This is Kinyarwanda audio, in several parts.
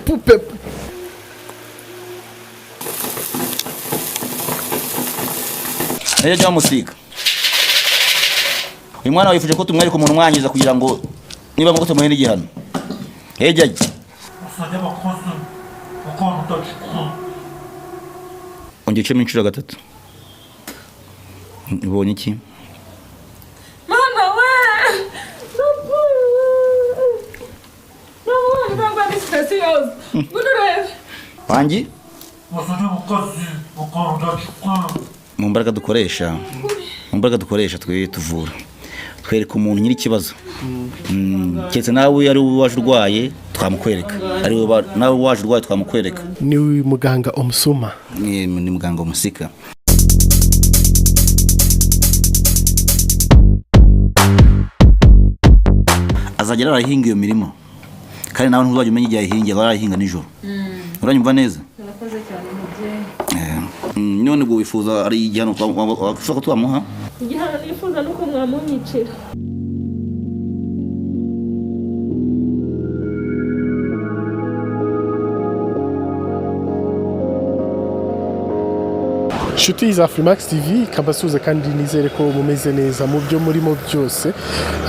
pepu pepu. Jya musika. Uyu mwana wifuje ko tumwereka umuntu umwangiza kugira ngo niba ngo tumuhe n'igihano. Jya. Usajya bakoze uko mutacikwa. Ongecemo inshuro gatatu. Ubonye iki? Mama we. Mama, ndangwa nisipesiyoze. Gudurebe. Wangi? Usajya bakoze uko mutacikwa. Mu mbaraga dukoresha twe tuvura. Twereka umuntu nyiri kibazo. Cyetse nawe ari waje urwaye twamukwereka. Ari nawe waje urwaye twamukwereka. Ni muganga Omusuma. Ni muganga Omusika. Azagera arahinga iyo mirimo. Kandi nawe ntuzajya umenya igihe ahinga, arahinga nijoro. Uranyumva neza? Urakoze cyane mubyeyi. None ubwo wifuza ari igihano twashaka twamuha? Igihano nifuza nuko mwamunyicira. Inshuti za Freemax TV kabasuze kandi nizere ko mumeze neza mu byo murimo byose.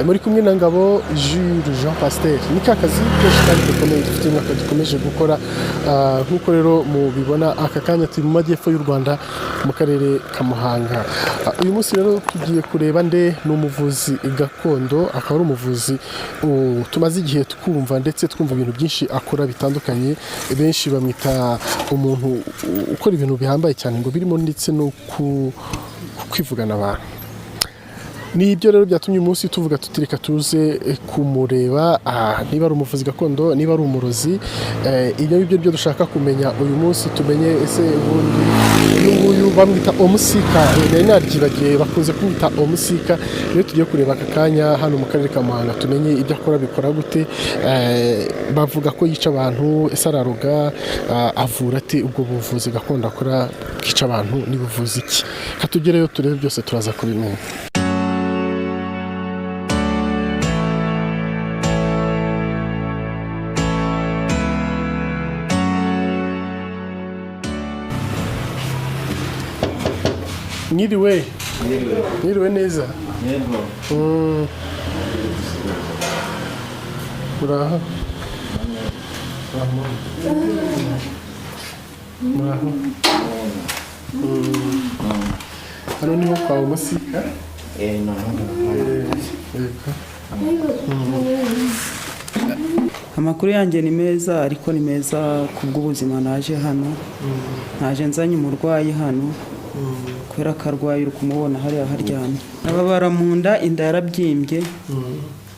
Muri kumwe na Ngabo Jules Jean Pasteur. Ni kakazi kenshi kandi dukomeye dufite mwaka dukomeje gukora nkuko rero mu bibona aka kanya turi mu majyepfo y'u Rwanda mu karere ka Muhanga. Uyu munsi rero tugiye kureba nde n'umuvuzi gakondo, akaba ari umuvuzi tumaze igihe twumva ndetse twumva ibintu byinshi akora bitandukanye. Benshi bamwita umuntu ukora ibintu bihambaye cyane ngo birimo ndetse no kwivugana abantu. Ni ibyo rero byatumye umunsi tuvuga tutireka tuze kumureba niba ari umuvuzi gakondo, niba ari umurozi. Ibyo byo dushaka kumenya uyu munsi, tumenye ese ubundi uyu bamwita Omusika, naryibagiye bakunze kumwita Omusika. Rero tugiye kureba aka kanya hano mu karere ka Muhanga, tumenye ibyo akora bikora gute. Bavuga ko yica abantu, ese araroga, avura ate, ubwo buvuzi gakondo akora bwica abantu nibuvuzi iki? Katugereyo turebe byose turaza kubimenya. Niriwe neza. Muraho. Hano niho kwa Omusika. Amakuru yanjye ni meza, ariko ni meza kubw'ubuzima. Naje hano, naje nzanye umurwayi hano kubera ko arwaye, uri kumubona hariya haryamye, ababara mu nda, inda yarabyimbye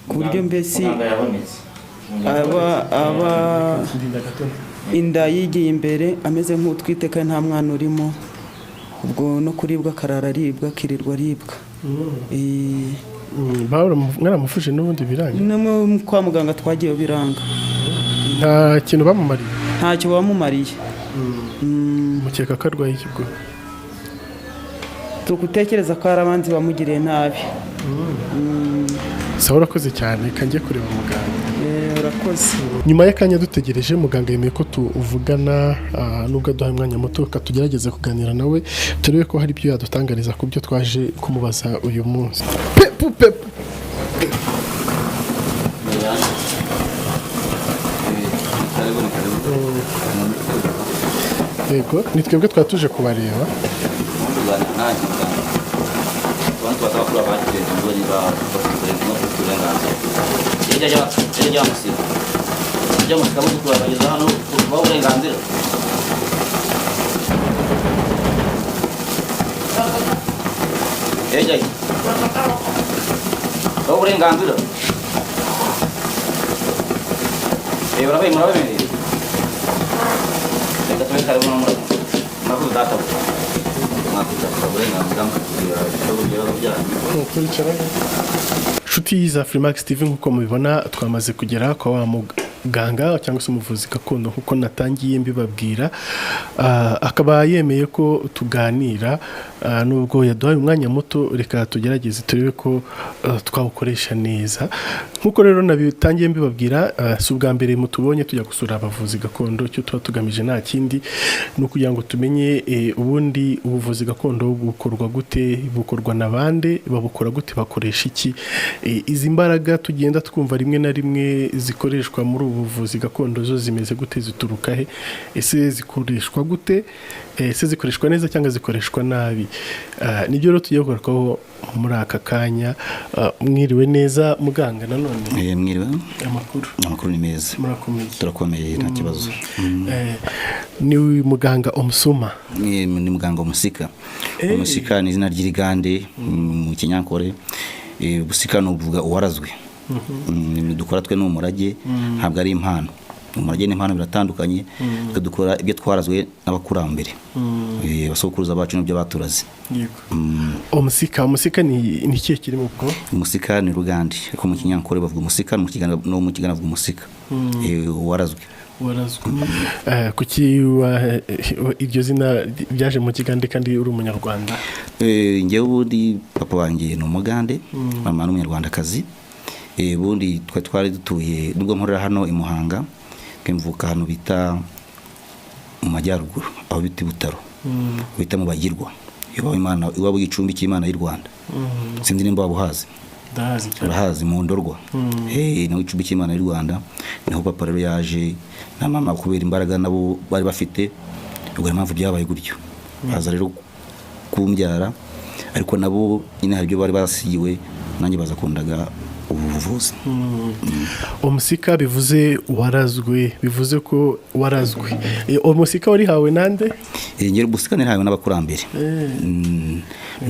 ku buryo mbese inda yigiye imbere, ameze nk'utwite kandi nta mwana urimo. Ubwo no kuribwa akarara aribwa, akirirwa aribwa. Mwaramufuje n'ubundi biranga? No kwa muganga twagiye biranga. Nta kintu bamumariye? Ntacyo bamumariye. Mukeka ko arwaye ikibwo? Tugutekereza ko hari abanzi bamugiriye nabi. Sawa, urakoze cyane, kangiye kureba muganga. Urakoze. Nyuma y'akanya dutegereje, muganga yemeye ko tuvugana, nubwo aduhaye umwanya muto katugerageze kuganira nawe turebe ko hari ibyo yadutangariza ku byo twaje kumubaza uyu munsi. Pepu pepu. Yego, ni twebwe twatuje kubareba. uburenganzira. Murabemereye. Reka tube kare murakoze data. Inshuti za Freemax TV nk'uko mubibona twamaze kugera kwa wa umuganga cyangwa se umuvuzi gakondo nkuko natangiye mbibabwira, akaba yemeye ko tuganira, nubwo yaduhaye umwanya muto reka tugerageze turebe ko twawukoresha neza. Nkuko rero nabitangiye mbibabwira, si ubwa mbere mutubonye tujya gusura abavuzi gakondo, cyo tuba tugamije nta kindi no kugira ngo tumenye ubundi ubuvuzi gakondo bukorwa gute, bukorwa n'abande, babukora gute, bakoresha iki, izi mbaraga tugenda twumva rimwe na rimwe zikoreshwa muri ubu buvuzi gakondo zo zimeze gute, zituruka he, ese zikoreshwa gute, ese zikoreshwa neza cyangwa zikoreshwa nabi. Nibyo rero tugiye kugarukaho muri aka kanya. Mwiriwe neza muganga nanone? Mwiriwe. Amakuru ni meza. Murakomeye? Turakomeye nta kibazo. Ni muganga Omusoma? Ni muganga Omusika. Omusika ni izina ry'Irigande mu Kinyankore. Busika no uvuga uwarazwe. Dukora twe n'umurage, ntabwo ari impano. Umurage n'impano biratandukanye, dukora ibyo twarazwe n'abakurambere, basokuruza bacu n'ibyo baturaze. Omusika ni ikihe kirimo ubwo? Umusika ni Rugande, ariko mu Kinyankore bavuga umusika, no mu Kigana bavuga umusika. Uwarazwe. Kuki iryo zina byaje mu Kigande kandi uri umunyarwanda? Ngewe ubundi papa wanjye ni umugande, mama ni umunyarwandakazi. Ubundi twari dutuye nubwo nkorera hano i Muhanga, mvuka hano bita mu majyaruguru, aho bita Butaro, bita mu Bagirwa, iwabo y'icumbi cy'Imana y'u Rwanda. Sinzi nimba wabuhazi. Urahazi mu Ndorwa. Naho icumbi cy'Imana y'u Rwanda, niho papa rero yaje na mama kubera imbaraga nabo bari bafite, ubwo impamvu byabaye gutyo. Baza rero kumbyara, ariko nabo nyine hari ibyo bari basigiwe, nanjye bazakundaga ubuvuzi. Omusika bivuze warazwe, bivuze ko warazwe. Omusika wari hawe nande? Ngero busika ni hawe n'abakurambere. Ni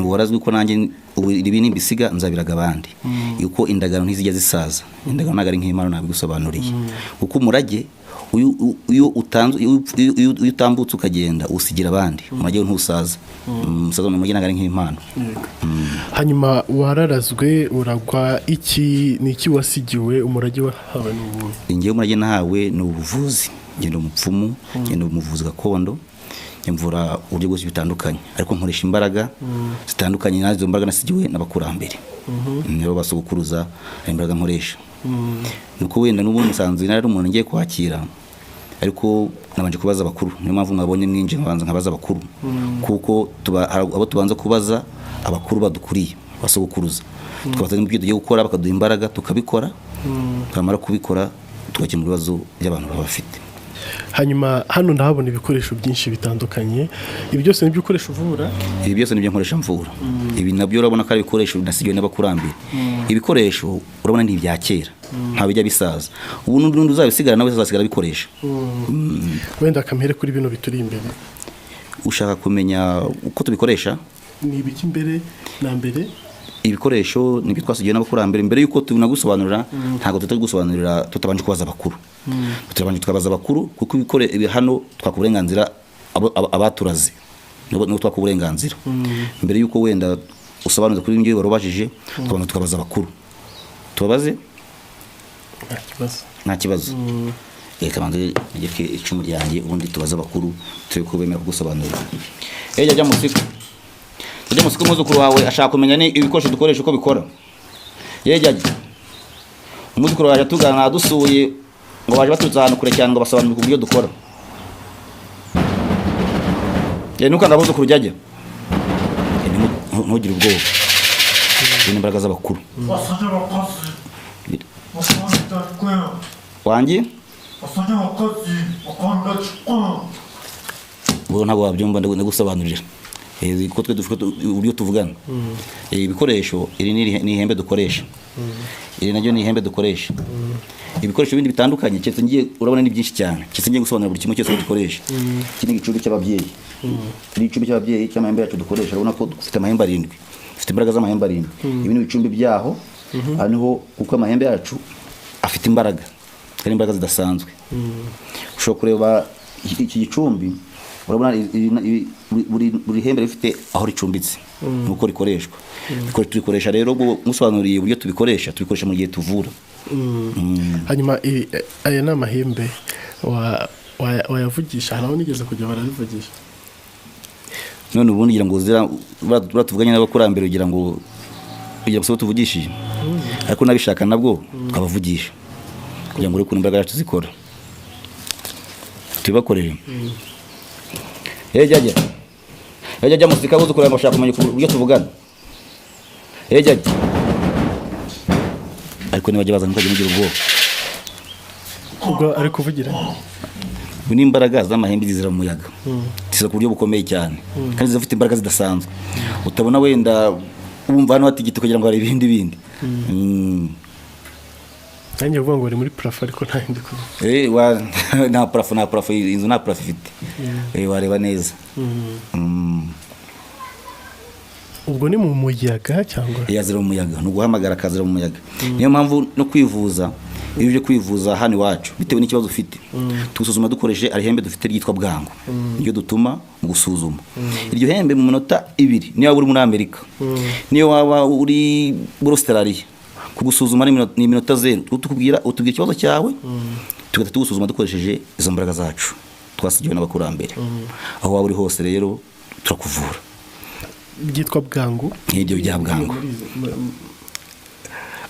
warazwe ko nanjye ibi nimbisiga nzabiraga abandi. Yuko indagano ntizijya zisaza. Indagano nagari nk'Imana nabigusobanuriye. Uko umurage uyu utambutse ukagenda usigira abandi, umurage ntusaza. Umusaza mu murage nagari nk'Imana. Hanyuma wararazwe, uragwa iki, ni iki wasigiwe, umurage wahawe n'ubu? Ngewe umurage nahawe ni ubuvuzi. Ngenda umupfumu, ngenda umuvuzi gakondo, mvura uburyo bwose bitandukanye, ariko nkoresha imbaraga zitandukanye, nazo imbaraga nasigiwe n'abakurambere. Nibo basokuruza imbaraga nkoresha. Nuko wenda n'ubundi nsanzwe nari umuntu ngiye kwakira, ariko nabanje kubaza abakuru. Niyo mpamvu mwabonye mwinje nkabanza nkabaza abakuru, kuko abo tubanza kubaza abakuru badukuriye, basokuruza. Tukabaza ibyo tugiye gukora, bakaduha imbaraga tukabikora, twamara kubikora tugakemura ibibazo by'abantu baba bafite. Hanyuma hano ndahabona ibikoresho byinshi bitandukanye. Ibi byose nibyo ukoresha uvura? Ibi byose nibyo nkoresha mvura. Ibi nabyo urabona ko ari ibikoresho nasigiwe n'abakurambere. Ibikoresho urabona ni ibya kera, nta bijya bisaza. Ubu n'undi uzabisigara nawe azasigara bikoresha. Wenda kamere kuri bino bituri imbere. Ushaka kumenya uko tubikoresha? Ni ibiki mbere na mbere? Ibikoresho nibyo twasigiwe n'abakurambere. Mbere yuko tunagusobanurira, ntago tutagusobanurira tutabanje kubaza abakuru. Tutabanje tukabaza abakuru, kuko ibikore hano twakuburenganzira abaturaze, no twakuburenganzira. Mbere yuko wenda usobanuza kuri ibyo barobajije, tukabanza tukabaza abakuru. Tubabaze? Nta kibazo. Kamanze nigeke icumu ryanjye, ubundi tubaza abakuru turi kubemera kugusobanurira. Jya musiko. Ujya musiko umuzukuru wawe ashaka kumenya ni ibikoresho dukoresha uko bikora. Jya umuzukuru waje tugana dusuye, ngo baje baturutse ahantu kure cyane ngo basobanure uburyo dukora. Nuko ndabuzukuru jya ntugire ubwoba. Ni imbaraga z'abakuru. Basajya bakazi. Bakunda kwera. Wanjye? Basajya bakazi. Bakunda chukwa. Bo ntabwo wabyumva ndagusobanurira. Ko twe dufite uburyo tuvugana. Ibikoresho iri ni ihembe dukoresha. Iri naryo ni ihembe dukoresha. Ibikoresho bindi bitandukanye cyetse ngiye urabona ni byinshi cyane. Cyetse ngiye gusobanura buri kimwe cyose dukoresha. Kini gicumbi cy'ababyeyi. Ni icumbi cy'ababyeyi cy'amahembe yacu dukoresha. Urabona ko dufite amahembe 7. Dufite imbaraga z'amahembe 7. Ibi ni ibicumbi byaho. Haniho kuko amahembe yacu afite imbaraga. Kandi imbaraga zidasanzwe. Ushobora kureba iki gicumbi urabona buri hembe rifite aho ricumbitse nuko rikoreshwa turikoresha rero musobanuriye uburyo tubikoresha mu gihe tuvura. Hanyuma aya ni amahembe wayavugisha, hari aho nigeze kujya barabivugisha? None ubundi ngira ngo turavuganye n'abakurambere kugira ngo so tuvugishije, ariko nabishaka nabwo twabavugisha kugira ngo ureke imbaraga yacu zikora tubibakorere. Jya musika buze kureba bashaka kumenya uburyo tuvugana. Jya ariko niba baza ntukajye mugira ubwoba ubwo ari kuvugira n'imbaraga z'amahembe zizira mu muyaga zisa ku buryo bukomeye cyane kandi zifite imbaraga zidasanzwe utabona wenda wumva hano hatigita kugira ngo hari ibindi nanjye uvuga ngo bari muri parafo ariko nta yindi kuvuga nta parafo inzu nta parafo ifite wareba neza. ubwo ni mu muyaga cyangwa yazira mu muyaga, ni uguhamagara akazira mu muyaga. Niyo mpamvu no kwivuza iyo uje kwivuza hano iwacu bitewe n'ikibazo ufite tugusuzuma dukoresheje ari hembe dufite ryitwa bwangu, niryo dutuma mu gusuzuma. Iryo hembe mu minota 2 niyo waba uri muri Amerika niyo waba uri muri Australia kugusuzuma ni iminota 0 utubwira ikibazo cyawe tugahita tugusuzuma dukoresheje izo mbaraga zacu twasigiwe n'abakurambere. Aho waba uri hose rero turakuvura. byitwa bwangu n'ibyo bya bwangu.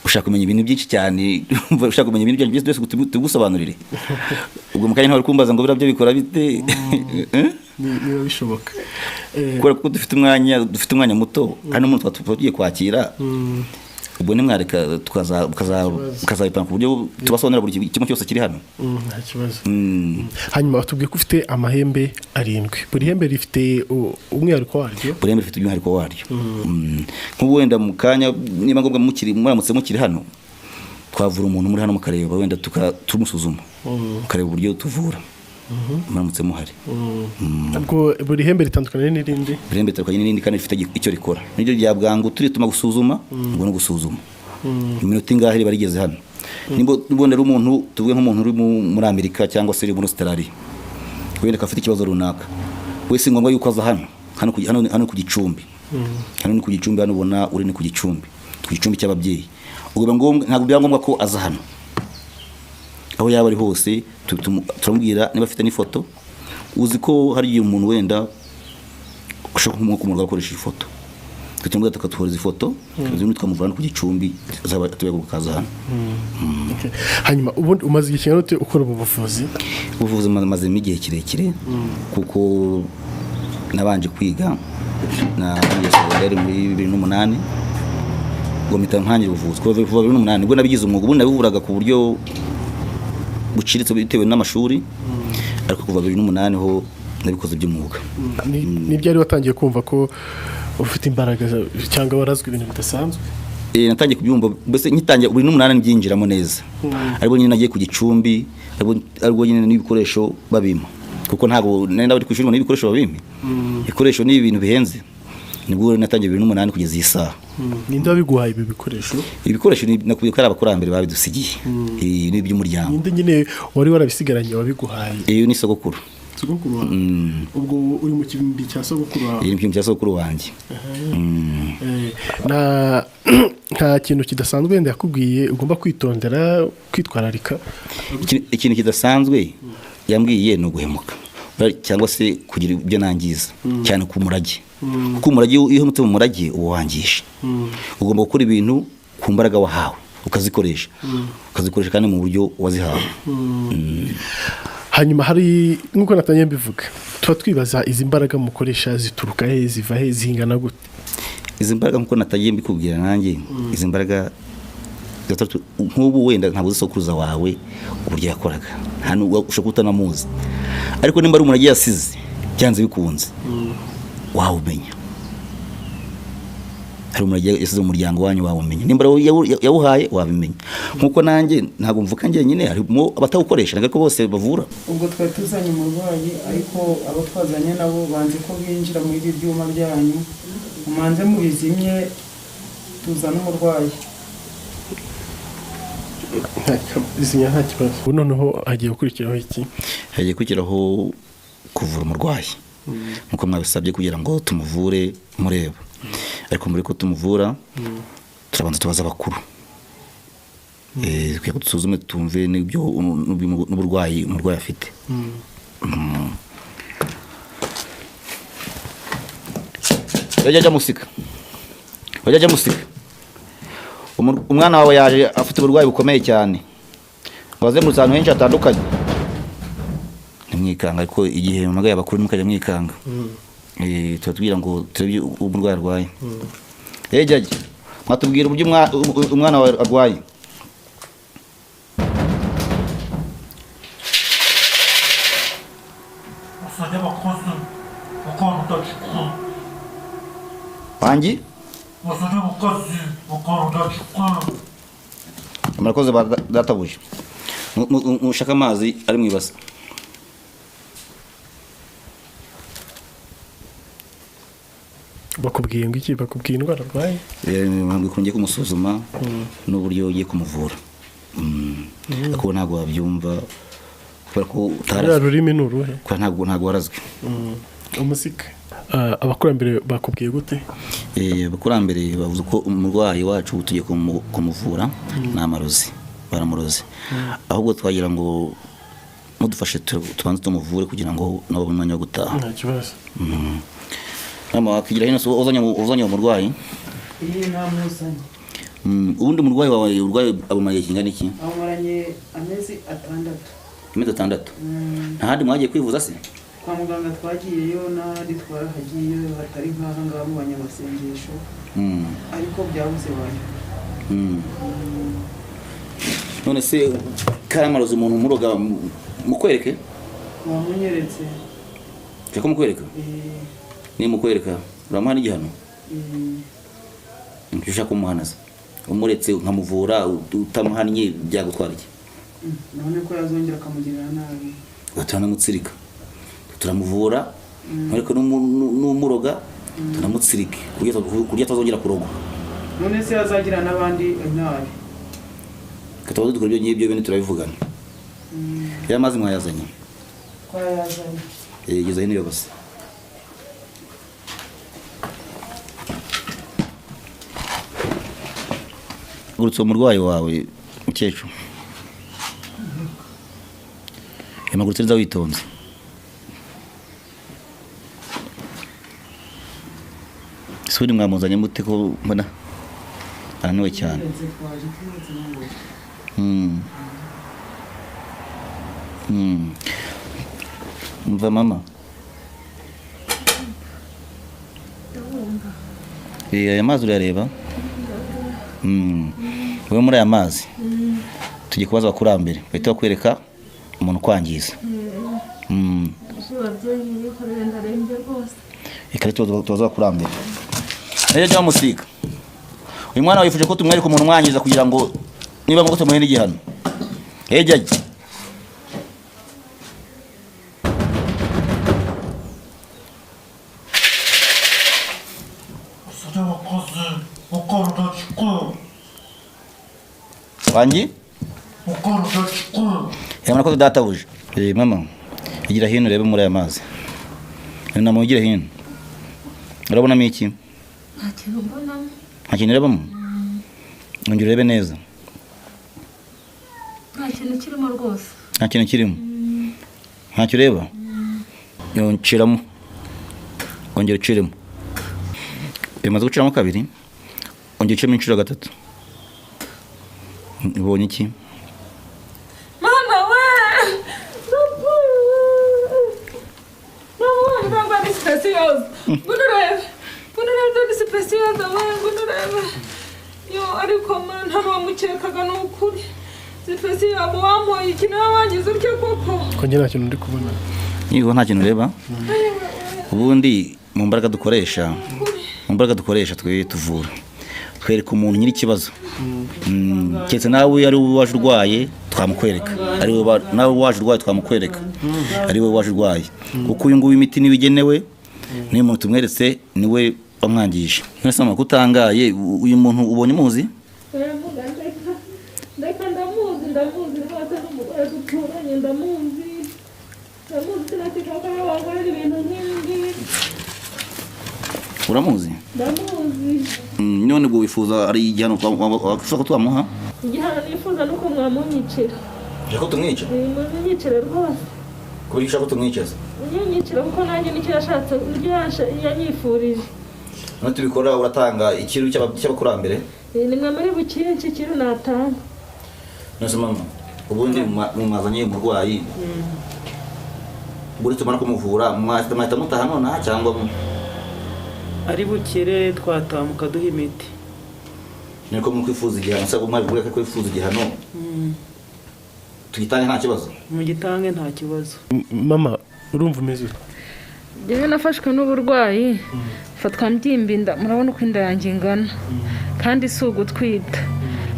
Ushaka kumenya ibintu byinshi cyane ushaka kumenya ibintu byinshi byose tugusobanurire ubwo mukanya ntawe kumbaza ngo birabyo bikora bite niba bishoboka kubera ko dufite umwanya muto hano umuntu twatugiye kwakira ubwo ni mwareka tukazabipanga ku buryo tubasobanurira buri kimwe cyose kiri hano. Nta kibazo. Hanyuma batubwiye ko ufite amahembe 7, buri hembe rifite umwihariko waryo. Buri hembe rifite umwihariko waryo. Nk'ubu wenda mu kanya niba ngombwa muramutse mukiri hano twavura umuntu muri hano mukareba wenda tumusuzuma mukareba uburyo tuvura muramutse muhari. Ubwo buri hembe ritandukanye n'irindi? Buri hembe ritandukanye n'irindi kandi rifite icyo rikora. Niryo rya bwangu turituma gusuzuma ubwo no gusuzuma iminota ingahe barigeze hano. Nibonera umuntu tuvuge nk'umuntu uri muri Amerika cyangwa se uri muri Australia wenda afite ikibazo runaka wese ngombwa yuko aza hano ku Gicumbi. Hano ni ku Gicumbi, hano ubona uri ni ku Gicumbi cy'ababyeyi. Ubwo ntabwo byangombwa ko aza hano, aho yaba ari hose turamubwira niba afite n'ifoto. Uzi ko hari umuntu wenda ushaka kumurwa akoresha ifoto tutumubwira tukatuhoreza ifoto tukamuvana ku Gicumbi azaba tuyagukaza hano. Hanyuma ubundi umaze igihe kingana ute ukora ubuvuzi? Ubuvuzi maze igihe kirekire kuko nabanje kwiga na yari muri 2008 ngo mpita ntangira ubuvuzi kuva 2008 ubwo nabigize umwuga. Ubu nabivuraga ku buryo buciritse bitewe n'amashuri ariko kuva 2008 ho nabikoze by'umwuga. Ni byari watangiye kumva ko ufite imbaraga cyangwa warazwe ibintu bidasanzwe? Natangiye kubyumva mbese nkitangiye 2008 nbyinjiramo neza. Ariko nyine nagiye ku Gicumbi ariko nyine n'ibikoresho babima kuko ntago nenda bari kwishura n'ibikoresho babima. Ibikoresho ni ibintu bihenze. Nibwo natangiye 2008 kugeza iyi saha. Ninde wabiguhaye ibi bikoresho? Ibikoresho nakubiye ko ari abakurambere babidusigiye. Ni by'umuryango. Ninde nyine wari warabisigaranye wabiguhaye? Iyo ni sogokuru. Sogokuru? Ubwo uri mu kibimbi cya sogokuru wawe? Iri mu kibimbi cya sogokuru wanjye. Nta kintu kidasanzwe wenda yakubwiye ugomba kwitondera kwitwararika? Ikintu kidasanzwe yambwiye no guhemuka cyangwa se kugira ibyo nangiza cyane ku murage. Kuko umurage iyo umutse mu murage uwangisha. Ugomba gukora ibintu ku mbaraga wahawe ukazikoresha kandi mu buryo wazihawe. Hanyuma hari nkuko natangiye mbivuga tuba twibaza izi mbaraga mukoresha zituruka he, ziva he, zingana gute? Izi mbaraga nkuko natangiye mbikubwira nanjye izi mbaraga nk'ubu wenda ntabwo zisokuruza wawe uburyo yakoraga hano ushaka utanamuzi ariko nimba ari umuntu yasize byanze bikunze wawumenya. Hari umuntu yasize umuryango wanyu wawumenya, nimba yawuhaye wabimenya. Nkuko nanjye ntabwo mvuka njye nyine harimo abatawukoresha nagako bose bavura. Ubwo twari tuzanye umurwayi ariko abo twazanye nabo banze ko binjira muri ibi byuma byanyu umanze mubizimye tuzana umurwayi. Izina nta kibazo. Noneho hagiye gukurikiraho iki? Hagiye gukurikiraho kuvura umurwayi. nkuko mwabisabye kugira ngo tumuvure mureba, ariko muri ko tumuvura turabanza tubaza abakuru kugira ngo dusuzume tumve n'ibyo n'uburwayi umurwayi afite. Wajya musika umwana wawe yaje afite uburwayi bukomeye cyane, wazengurutse ahantu henshi hatandukanye, ntimwikanga, ariko igihe mumagaye abakuru mukajya mwikanga. Turatubwira ngo turebe umurwayi arwaye. Jya mwatubwira uburyo umwana wawe arwaye. Basajya abakozi bakora udacikwa. Wangi? Basajya abakozi bakora udacikwa. Murakoze databuja. Mushaka amazi ari mu ibasa. Bakubwiye ngo iki? Bakubwiye indwara arwaye? Ngiye kumusuzuma n'uburyo ugiye kumuvura. Ariko ntabwo wabyumva kubera ko utarazwe. Rurimi ni uruhe? Kuko ntabwo warazwe. Umusika. Abakurambere bakubwiye gute? Abakurambere bavuze ko umurwayi wacu tugiye kumuvura n'amarozi, baramuroze. Ahubwo twagira ngo mudufashe tubanze tumuvure kugira ngo nabo umwanya wo gutaha. Nta kibazo. Mama wakigira hino uzanye umurwayi? Namuzanye. Ubundi umurwayi wawe urwaye abumariye kingana iki? Amaranye amezi 6. Amezi 6? Ntahandi mwagiye kwivuza se? Kwa muganga twagiyeyo n'ahandi twarahagiye hatari nk'aha ngaha mu banyamasengesho, ariko byabuze bane. None se karamarozi umuntu umuroga mukwereke? Wamunyeretse. Cyako mukwereka? Ni mukwereka uramuha n'igihano? Nshaka kumuhanaza umuretse nkamuvura utamuhannye byagutwara iki? None ko yazongera akamugirira nabi. Gatana mutsirika. Turamuvura ariko n'umuroga tunamutsirike kurya tazongera kurogwa. None se yazagira n'abandi nabi. Katabazo dukora ibyo bintu turabivugana. Ya mazi mwayazanye? Kwa yazanye. Geza hino yobase. Gurutse umurwayi wawe mukecuru. Yamagurutse nza witonze. Suri mwamuzanye mute ko mbona araniwe cyane? Mva mama. Aya mazi urareba? Wewe muri aya mazi tugiye kubaza abakurambere bahita bakwereka umuntu kwangiza. Ikari tubaza abakurambere. Jya musika. Uyu mwana wifuje ko tumwereka umuntu mwangiza kugira ngo niba ngo tumuhe n'igihano. Jya. Basajya abakozi bakora udacikwa. Wangi? Bakora udacikwa. Murakoze databuja. Mama igira hino urebe muri aya mazi. Namugire hino. Urabonamo iki? Nta kintu mbonamo. Nta kintu urebamo? Ongera urebe neza. Nta kintu kirimo rwose. Nta kintu kirimo? Ntacyo ureba? Yongeramo. Ongera uciremo. Bimaze guciramo kabiri. Ongera uciremo inshuro gatatu. Ubonye iki? Mama we! Mama, ntabwo ari special. Bunurebe ni special we, bunurebe. Yo ariko man ntabwo wamukekaga n'ukuri. Special abo wamuye ikintu wagize utyo koko. Ko ngira kintu ndi kubona. Niho nta kintu ureba? Ubundi mu mbaraga dukoresha twe tuvura. Twereka umuntu nyiri kibazo. Cyetse nawe ari waje urwaye twamukwereka. Ari we nawe waje urwaye twamukwereka. Ari we waje urwaye. Kuko uyu nguyu imiti nibigenewe niyo muntu tumweretse niwe bamwangije. Nese amakuru utangaye uyu muntu ubonye muzi? Ndeka ndamuzi rwose n'umugore duturanye ndamuzi sinakeka ko yabakorera ibintu nk'ibi uramuzi ndamuzi. none ubwo wifuza ari igihano ko twamuha Igihano nifuza nuko mwamunyicira. ko tumwica Munyicire rwose. kubera ushaka ko tumwicaza Munyicire kuko nanjye nicyo yashatse, yanyifurije. none tubikora uratanga ikiru cy'abakurambere Ni mwe muri bukinshi kiru natanga. nose mama ubundi mwazanye umurwayi buri tumara kumuvura mwahita mutaha none cyangwa ari bukire twataha mukaduha imiti. niko mukwifuza igihano sabo mwabigura ko kwifuza igihano tugitange nta kibazo mu gitange nta kibazo. mama urumva umeze ute? Jewe nafashwe n'uburwayi fatwa mbyimba inda, murabona uko inda yanjye ingana kandi si ugutwita.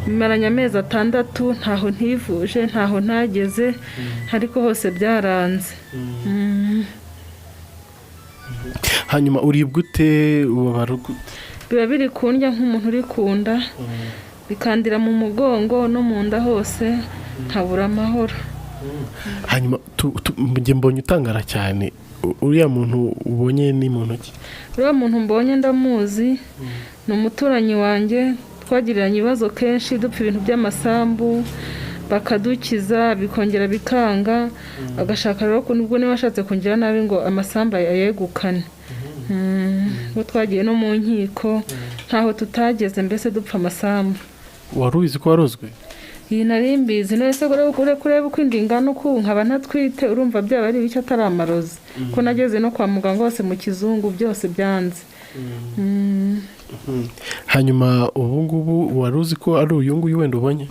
Bimaranye amezi 6 ntaho ntivuje ntaho ntageze ariko hose byaranze. hanyuma uribwa ute ubabara gute? Biba biri kundya nk'umuntu uri kunda bikandira mu mugongo no mu nda hose ntabura amahoro. hanyuma njye mbonye utangara cyane, uriya muntu ubonye ni muntu ki? Uriya muntu mbonye ndamuzi, ni umuturanyi wanjye, twagiriranye ibibazo kenshi dupfa ibintu by'amasambu bakadukiza bikongera bikanga, agashaka rero ko nubwo niba ashatse kungira nabi ngo amasambu ayegukane. Ngo twagiye no mu nkiko ntaho tutageze, mbese dupfa amasambu. wari ubizi ko warozwe? Iyi nari mbizi, none se kureba uko indi ingana uko nkaba ntatwite urumva byaba ari ibiki atari amarozi, ko nageze no kwa muganga hose mu kizungu byose byanze. hanyuma ubu ngubu wari uzi ko ari uyu nguyu wenda ubonye?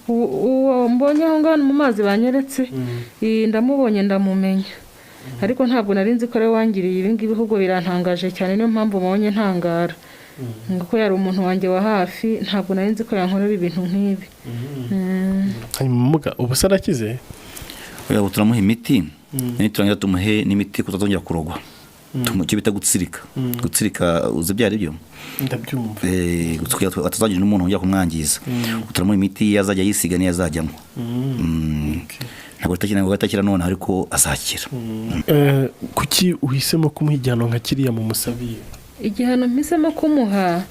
Uwo mbonye aho ngaho mu mazi banyeretse ndamubonye ndamumenya, ariko ntabwo nari nzi ko ari wangiriye ibi ngibi, ahubwo birantangaje cyane, niyo mpamvu mbonye ntangara ko yari umuntu wanjye wa hafi, ntabwo nari nzi ko yankorera ibintu nk'ibi. hanyuma muga ubu se arakize? ubu turamuha imiti turangira tumuhe n'imiti kutazongera kurogwa, cyo bita gutsirika uzi byari byo ndabyumva, atazagira n'umuntu ujya kumwangiza. turamuha imiti yazajya yisiga niyo azajyamo, ntabwo atakira none ariko azakira. kuki uhisemo kumuha igihano nka kiriya mu musabiye? Igihano mpisemo kumuha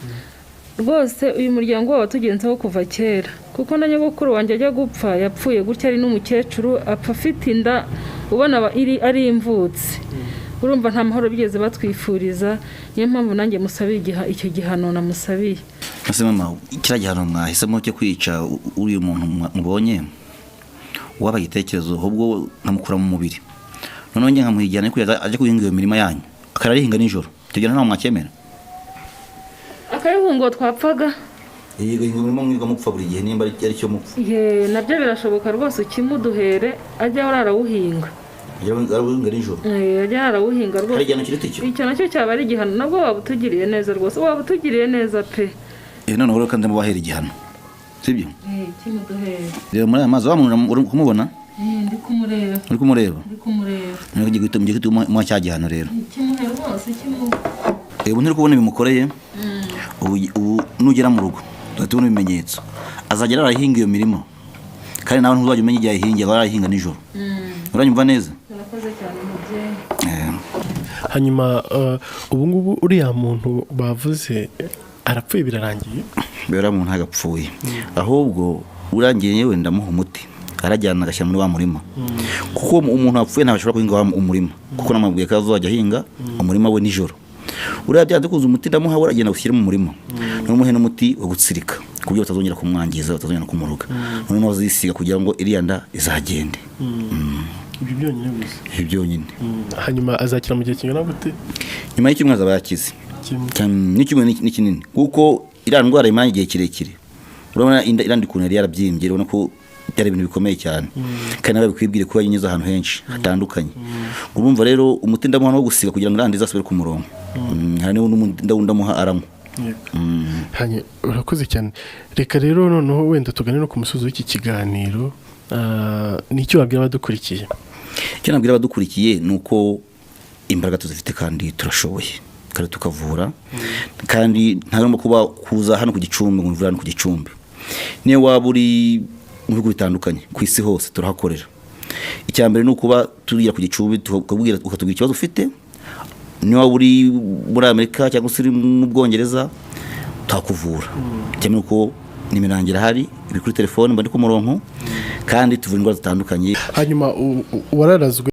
rwose, uyu muryango waba tugenzeho kuva kera, kuko na nyogokuru wanjye ajya gupfa yapfuye gutya ari n'umukecuru, apfa afite inda ubona ari imvutsi. Urumva nta mahoro bigeze batwifuriza, niyo mpamvu nanjye musabiye icyo gihano namusabiye. Ese mama kiriya gihano mwahisemo cyo kwica uri umuntu mubonye waba igitekerezo ahubwo nkamukura mu mubiri, noneho njye nkamuhigirana ko ajya guhinga iyo mirima yanyu akararihinga nijoro, tugena nta mwakemera akayihungo twapfaga yego ingurimo mwiga mupfa buri gihe nimba ari cyo mupfa nabyo birashoboka rwose, ukimuduhere ajya arawuhinga nijoro, ajya arawuhinga rwose. hari igihano kiriti cyo icyo nacyo cyaba ari igihano, nabwo waba utugiriye neza rwose, waba utugiriye neza pe. noneho rero kandi mubahera igihano sibyo? Kimuduhere rero muri aya mazi uri kumubona? ndi kumureba. uri kumureba? ndi kumureba. ngiye gutuma cya gihano rero kimuhe rwose ubu ntiri kubona bimukoreye. ubu nugera mu rugo tubona ibimenyetso, azagera arahinga iyo mirimo, kandi nawe ntuzajya umenya igihe ayihinga, aba arahinga nijoro. uranyumva neza? urakoze cyane mubyeyi. hanyuma ubu ngubu uriya muntu bavuze arapfuye birarangiye? bera muntu agapfuye, ahubwo urangiye yewe ndamuha umuti arajyana agashyira muri wa murima, kuko umuntu wapfuye ntashobora guhinga umurima, kuko namubwiye ko azajya ahinga umurima we nijoro. uriya byanze kuza umuti ndamuha, uragenda ushyire mu murima, n'umuhe n'umuti wo gutsirika ku buryo batazongera kumwangiza, batazongera kumuruga, noneho azisiga kugira ngo iriya nda izagende. Ibi byonyine gusa? Ibi byonyine. hanyuma azakira mu gihe kingana gute? nyuma y'icyumweru azaba yakize, n'icyumweru ni kinini, kuko iriya ndwara imara igihe kirekire. urabona iriya ukuntu yari yarabyimbye, urabona ko byari ibintu bikomeye cyane, kandi nawe bikwibwire ko yanyuze ahantu henshi hatandukanye. urumva rero umuti ndamuha wo gusiga kugira ngo irandi izasubire ku murongo, hari n'undi ndamuha aranywa. hanyuma urakoze cyane. reka rero noneho wenda tugane no ku musozi w'iki kiganiro. nicyo wabwira abadukurikiye? icyo nabwira abadukurikiye ni uko imbaraga tuzifite kandi turashoboye, kandi tukavura, kandi ntagomba kuba kuza hano ku Gicumbi ngo mvura hano ku Gicumbi. niyo waba uri mu bihugu bitandukanye ku isi hose turahakorera. icya mbere ni ukuba turiya ku Gicumbi ukatubwira ikibazo ufite, niba uri muri Amerika cyangwa se uri mu Bwongereza tukakuvura cyane ko nimirangira hari iri kuri telefone mba ndi ku murongo kandi tuvura indwara zitandukanye. Hanyuma wararazwe